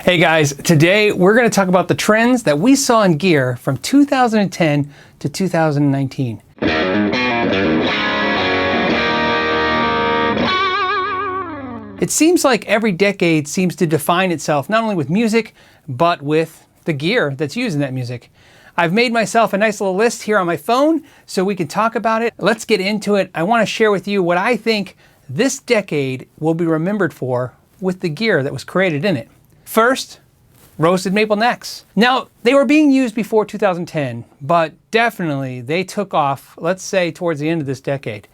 Hey guys, today we're going to talk about the trends that we saw in gear from 2010 to 2019. It seems like every decade seems to define itself not only with music, but with the gear that's used in that music. I've made myself a nice little list here on my phone so we can talk about it. Let's get into it. I want to share with you what I think this decade will be remembered for with the gear that was created in it. First, roasted maple necks. Now, they were being used before 2010, but definitely they took off, let's say, towards the end of this decade,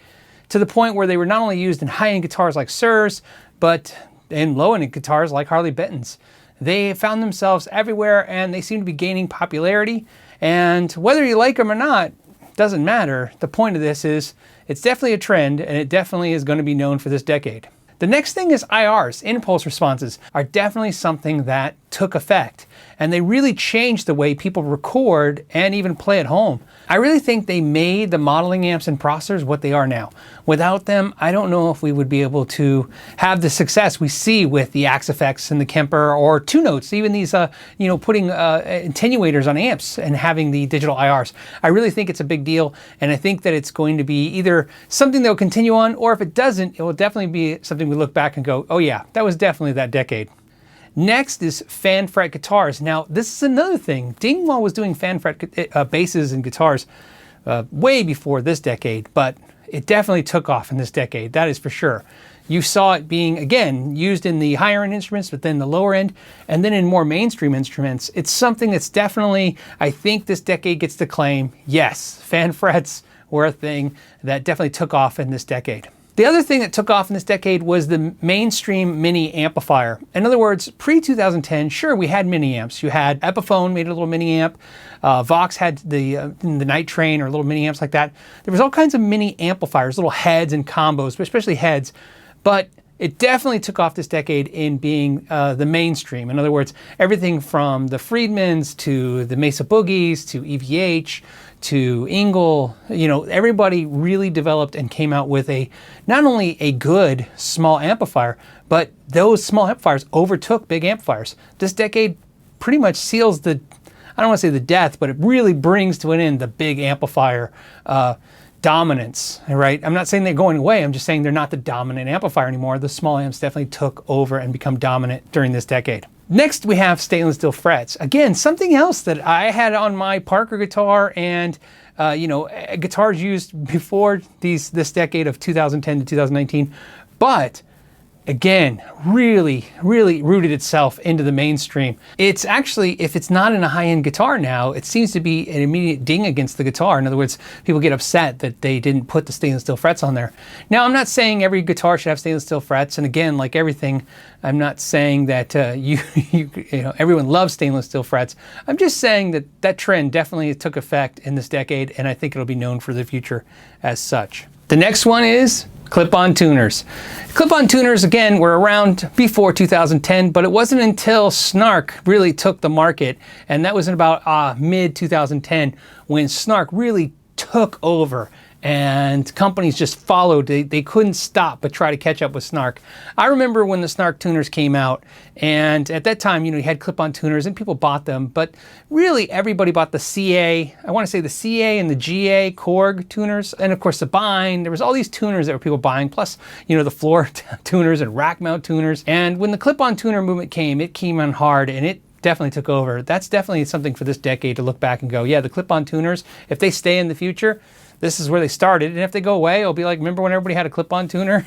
to the point where they were not only used in high-end guitars like Suhrs, but in low-end guitars like Harley Benton's. They found themselves everywhere, and they seem to be gaining popularity. And whether you like them or not, doesn't matter. The point of this is, it's definitely a trend, and it definitely is going to be known for this decade. The next thing is IRs, impulse responses, are definitely something that took effect, and they really changed the way people record and even play at home. I really think they made the modeling amps and processors what they are now. Without them, I don't know if we would be able to have the success we see with the Axe Effects and the Kemper or Two Notes, even these, putting attenuators on amps and having the digital IRs. I really think it's a big deal, and I think that it's going to be either something that will continue on, or if it doesn't, it will definitely be something we look back and go, oh yeah, that was definitely that decade. Next is fan fret guitars. Now, this is another thing. Dingwall was doing fan fret basses and guitars way before this decade, but it definitely took off in this decade, that is for sure. You saw it being, again, used in the higher end instruments, but then the lower end, and then in more mainstream instruments. It's something that's definitely, I think this decade gets to claim, yes, fan frets were a thing that definitely took off in this decade. The other thing that took off in this decade was the mainstream mini amplifier. In other words, pre-2010, sure, we had mini amps. You had Epiphone made a little mini amp. Vox had the Night Train or little mini amps like that. There was all kinds of mini amplifiers, little heads and combos, but especially heads. But it definitely took off this decade in being the mainstream. In other words, everything from the Friedmans to the Mesa Boogies to EVH to Engel, everybody really developed and came out with not only a good small amplifier, but those small amplifiers overtook big amplifiers. This decade pretty much seals I don't want to say the death, but it really brings to an end the big amplifier dominance, right? I'm not saying they're going away, I'm just saying they're not the dominant amplifier anymore. The small amps definitely took over and become dominant during this decade. Next, we have stainless steel frets. Again, something else that I had on my Parker guitar and guitars used before this decade of 2010 to 2019, but again, really rooted itself into the mainstream. It's actually, if it's not in a high-end guitar now, it seems to be an immediate ding against the guitar. In other words, people get upset that they didn't put the stainless steel frets on there. Now, I'm not saying every guitar should have stainless steel frets, and again, like everything, I'm not saying that everyone loves stainless steel frets. I'm just saying that trend definitely took effect in this decade, and I think it'll be known for the future as such. The next one is ClipOn Tuners. ClipOn Tuners, again, were around before 2010, but it wasn't until Snark really took the market, and that was in about mid-2010 when Snark really took over and companies just followed. They couldn't stop but try to catch up with Snark. I remember when the Snark tuners came out, and at that time, you had clip-on tuners and people bought them, but really everybody bought the CA, I want to say the CA and the GA Korg tuners, and of course the Bind. There was all these tuners that were people buying, plus, the floor tuners and rack mount tuners. And when the clip-on tuner movement came, it came on hard, and it definitely took over. That's definitely something for this decade to look back and go, yeah, the clip-on tuners, if they stay in the future, this is where they started, and if they go away, it'll be like, remember when everybody had a clip-on tuner?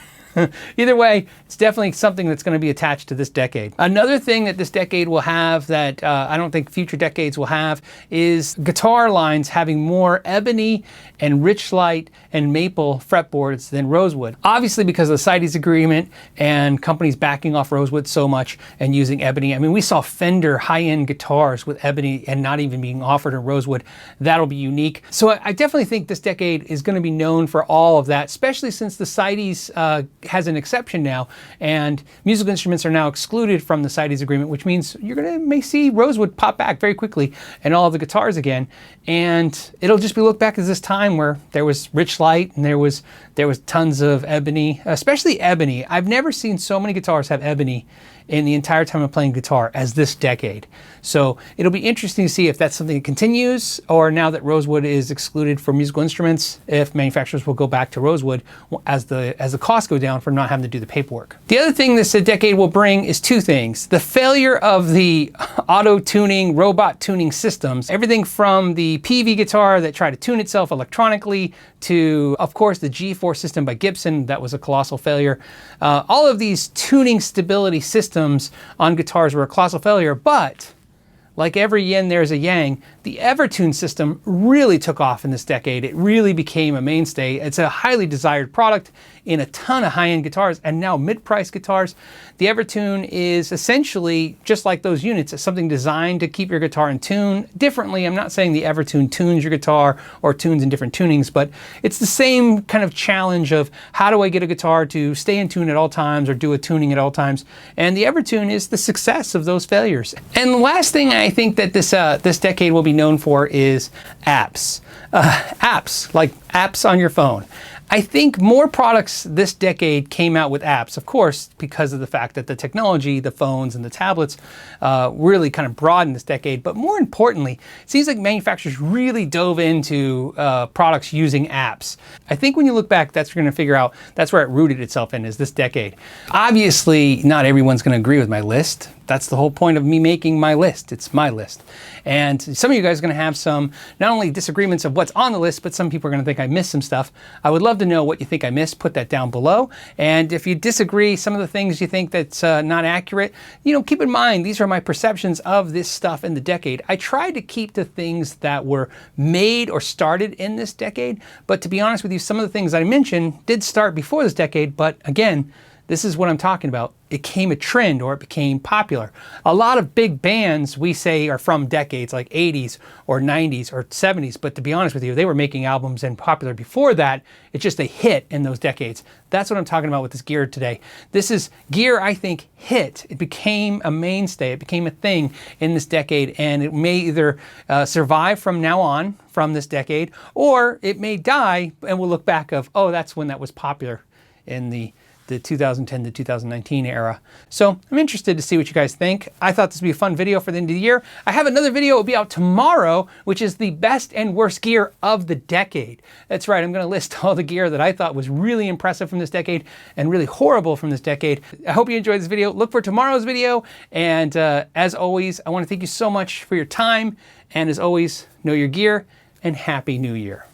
Either way, it's definitely something that's going to be attached to this decade. Another thing that this decade will have that I don't think future decades will have is guitar lines having more ebony and Richlight and maple fretboards than rosewood. Obviously because of the CITES agreement and companies backing off rosewood so much and using ebony. I mean, we saw Fender high-end guitars with ebony and not even being offered in rosewood. That'll be unique. So I definitely think this decade is going to be known for all of that, especially since the CITES has an exception now, and musical instruments are now excluded from the CITES agreement, which means you're may see rosewood pop back very quickly and all of the guitars again, and it'll just be looked back as this time where there was Richlight and there was tons of ebony, especially ebony. I've never seen so many guitars have ebony in the entire time of playing guitar as this decade. So it'll be interesting to see if that's something that continues, or now that rosewood is excluded for musical instruments, if manufacturers will go back to rosewood as the costs go down for not having to do the paperwork. The other thing this decade will bring is two things: the failure of the auto-tuning, robot tuning systems, everything from the PV guitar that tried to tune itself electronically to, of course, the G4 system by Gibson. That was a colossal failure. All of these tuning stability systems on guitars were a colossal failure, but like every yin, there's a yang. The Evertune system really took off in this decade. It really became a mainstay. It's a highly desired product in a ton of high-end guitars and now mid-price guitars. The Evertune is essentially just like those units. It's something designed to keep your guitar in tune differently. I'm not saying the Evertune tunes your guitar or tunes in different tunings, but it's the same kind of challenge of how do I get a guitar to stay in tune at all times or do a tuning at all times. And the Evertune is the success of those failures. And the last thing I think that this decade will be known for is apps. Apps, like apps on your phone. I think more products this decade came out with apps, of course, because of the fact that the technology, the phones and the tablets really kind of broadened this decade. But more importantly, it seems like manufacturers really dove into products using apps. I think when you look back, that's what you're going to figure out. That's where it rooted itself in, is this decade. Obviously, not everyone's going to agree with my list. That's the whole point of me making my list. It's my list. And some of you guys are going to have some, not only disagreements of what's on the list, but some people are going to think I missed some stuff. I would love to know what you think I missed. Put that down below. And if you disagree, some of the things you think that's not accurate, keep in mind, these are my perceptions of this stuff in the decade. I tried to keep the things that were made or started in this decade. But to be honest with you, some of the things I mentioned did start before this decade. But again, this is what I'm talking about. It became a trend, or it became popular. A lot of big bands we say are from decades like 80s or 90s or 70s, but to be honest with you, they were making albums and popular before that. It's just a hit in those decades. That's what I'm talking about with this gear today. This is gear I think hit. It became a mainstay. It became a thing in this decade, and it may either survive from now on from this decade, or it may die and we'll look back of, oh, that's when that was popular in the 2010 to 2019 era. So I'm interested to see what you guys think. I thought this would be a fun video for the end of the year. I have another video, will be out tomorrow, which is the best and worst gear of the decade. That's right, I'm gonna list all the gear that I thought was really impressive from this decade and really horrible from this decade. I hope you enjoyed this video. Look for tomorrow's video. And as always, I wanna thank you so much for your time. And as always, know your gear and Happy New Year.